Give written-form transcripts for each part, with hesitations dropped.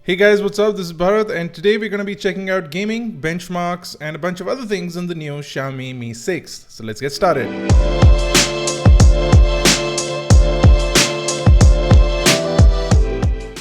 Hey guys, what's up? This is Bharat, and today we're going to be checking out gaming, benchmarks, and a bunch of other things in the new Xiaomi Mi 6. So let's get started.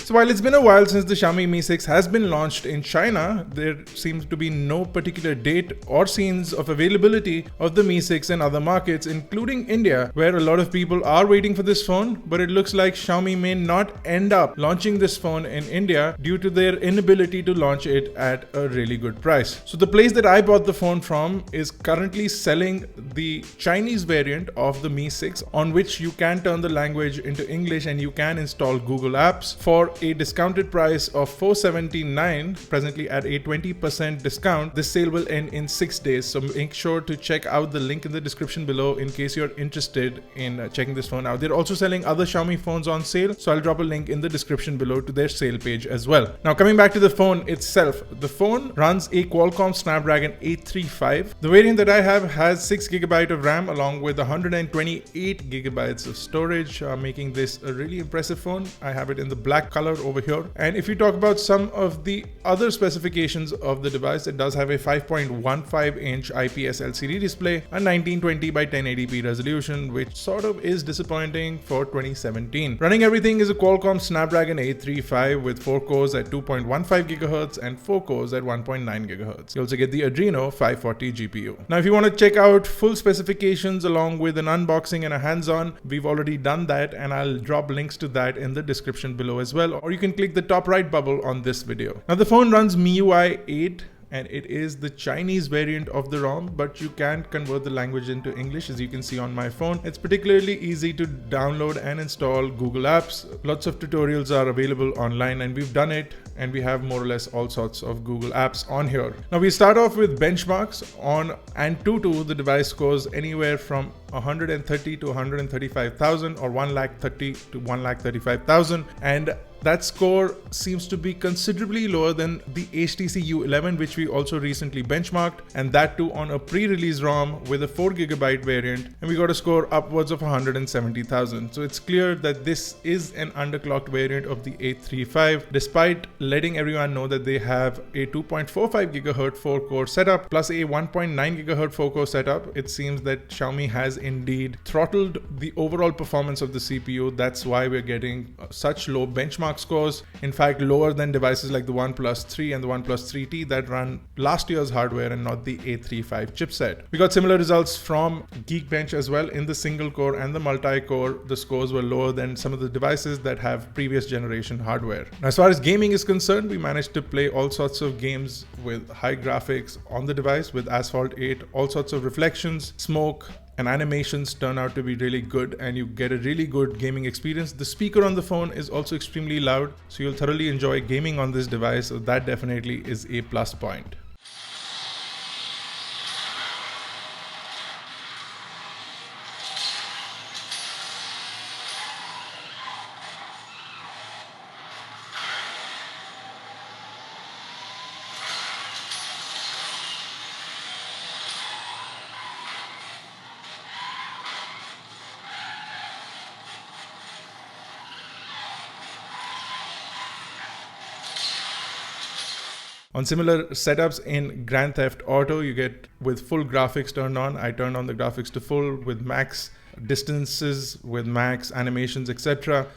So while it's been a while since the Xiaomi Mi 6 has been launched in China, there seems to be no particular date or scenes of availability of the Mi 6 in other markets, including India, where a lot of people are waiting for this phone, but it looks like Xiaomi may not end up launching this phone in India due to their inability to launch it at a really good price. So the place that I bought the phone from is currently selling the Chinese variant of the Mi 6, on which you can turn the language into English and you can install Google Apps for a discounted price of $479, presently at a 20% discount. This sale will end in 6 days, so make sure to check out the link in the description below in case you're interested in checking this phone out. They're also selling other Xiaomi phones on sale, so I'll drop a link in the description below to their sale page as well. Now coming back to the phone itself, the phone runs a Qualcomm Snapdragon 835. The variant that I have has 6GB of RAM along with 128GB of storage, making this a really impressive phone. I have it in the black color over here. And if you talk about some of the other specifications of the device, it does have a 5.15-inch IPS LCD display, a 1920 by 1080p resolution, which sort of is disappointing for 2017. Running everything is a Qualcomm Snapdragon 835 with 4 cores at 2.15 GHz and 4 cores at 1.9 GHz. You also get the Adreno 540 GPU. Now if you want to check out full specifications along with an unboxing and a hands-on, we've already done that, and I'll drop links to that in the description below as well, or you can click the top right bubble on this video. Now the phone runs MIUI 8 and it is the Chinese variant of the ROM, but you can convert the language into English, as you can see on my phone. It's particularly easy to download and install Google Apps. Lots of tutorials are available online and we've done it, and we have more or less all sorts of Google Apps on here. Now we start off with benchmarks. On Antutu, the device scores anywhere from 130 to 135,000 or 130 to 135,000, and that score seems to be considerably lower than the HTC U11, which we also recently benchmarked, and that too on a pre-release ROM with a 4GB variant, and we got a score upwards of 170,000. So it's clear that this is an underclocked variant of the 835, despite letting everyone know that they have a 2.45 GHz 4-core setup plus a 1.9 GHz 4-core setup. It seems that Xiaomi has indeed throttled the overall performance of the CPU. That's why we're getting such low benchmark scores, in fact lower than devices like the OnePlus 3 and the OnePlus 3T that run last year's hardware and not the 835 chipset. We got similar results from Geekbench as well. In the single core and the multi-core, the scores were lower than some of the devices that have previous generation hardware. Now, as far as gaming is concerned, we managed to play all sorts of games with high graphics on the device with Asphalt 8. All sorts of reflections, smoke, and animations turn out to be really good, and you get a really good gaming experience. The speaker on the phone is also extremely loud, so you'll thoroughly enjoy gaming on this device. So that definitely is a plus point. On similar setups in Grand Theft Auto, you get with full graphics turned on. I turned on the graphics to full with max distances, with max animations, etc.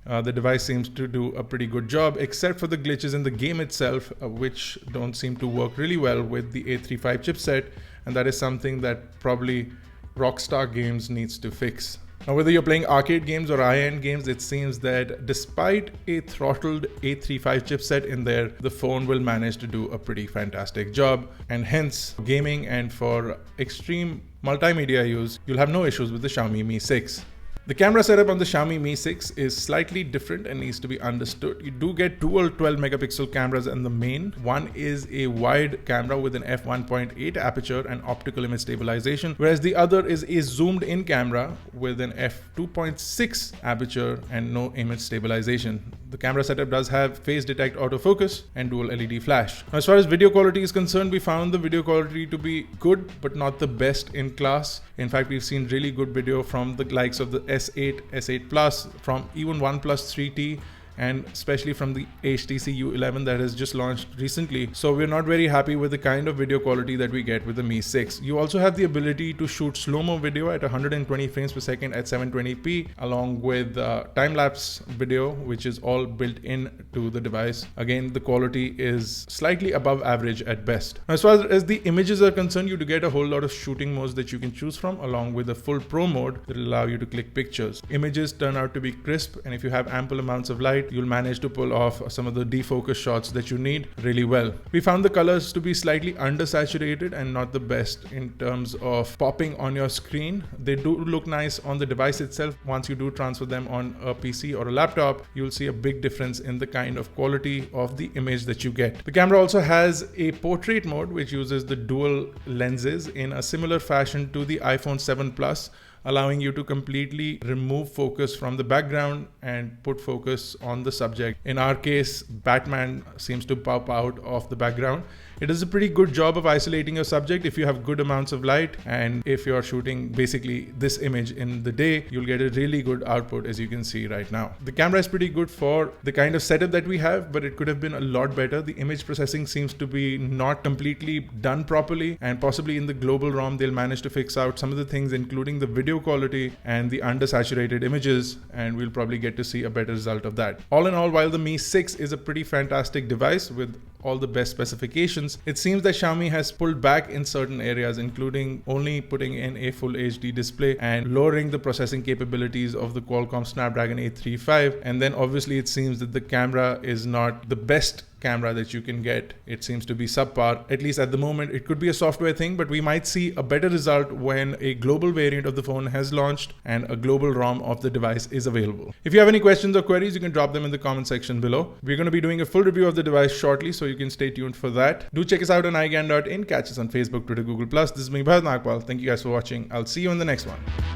The device seems to do a pretty good job, except for the glitches in the game itself, which don't seem to work really well with the 835 chipset, and that is something that probably Rockstar Games needs to fix. Now, whether you're playing arcade games or high-end games, it seems that despite a throttled 835 chipset in there, the phone will manage to do a pretty fantastic job, and hence gaming and for extreme multimedia use, you'll have no issues with the Xiaomi Mi 6. The camera setup on the Xiaomi Mi 6 is slightly different and needs to be understood. You do get dual 12 megapixel cameras in the main. One is a wide camera with an f1.8 aperture and optical image stabilization, whereas the other is a zoomed in camera with an f2.6 aperture and no image stabilization. The camera setup does have phase detect autofocus and dual LED flash. Now, as far as video quality is concerned, we found the video quality to be good but not the best in class. In fact, we've seen really good video from the likes of the S8, S8 Plus, from even OnePlus 3T and especially from the HTC U11 that has just launched recently. So we're not very happy with the kind of video quality that we get with the Mi 6. You also have the ability to shoot slow-mo video at 120 frames per second at 720p, along with time-lapse video, which is all built in to the device. Again, the quality is slightly above average at best. Now, as far as the images are concerned, you do get a whole lot of shooting modes that you can choose from, along with a full pro mode that will allow you to click pictures. Images turn out to be crisp, and if you have ample amounts of light, you'll manage to pull off some of the defocus shots that you need really well. We found the colors to be slightly undersaturated and not the best in terms of popping on your screen. They do look nice on the device itself. Once you do transfer them on a PC or a laptop, you'll see a big difference in the kind of quality of the image that you get. The camera also has a portrait mode, which uses the dual lenses in a similar fashion to the iPhone 7 Plus, allowing you to completely remove focus from the background and put focus on the subject. In our case, Batman seems to pop out of the background. It does a pretty good job of isolating your subject if you have good amounts of light, and if you're shooting basically this image in the day, you'll get a really good output, as you can see right now. The camera is pretty good for the kind of setup that we have, but it could have been a lot better. The image processing seems to be not completely done properly, and possibly in the global ROM they'll manage to fix out some of the things, including the video quality and the undersaturated images, and we'll probably get to see a better result of that. All in all, while the Mi 6 is a pretty fantastic device with all the best specifications, it seems that Xiaomi has pulled back in certain areas, including only putting in a full HD display and lowering the processing capabilities of the Qualcomm Snapdragon 835. And then obviously it seems that the camera is not the best camera that you can get. It seems to be subpar, at least at the moment. It could be a software thing, but we might see a better result when a global variant of the phone has launched and a global ROM of the device is available. If you have any questions or queries, you can drop them in the comment section below. We're going to be doing a full review of the device shortly, so you can stay tuned for that. Do check us out on iGyan.in, catch us on Facebook, Twitter, Google+. This is me, Bharat Nagpal. Thank you guys for watching. I'll see you in the next one.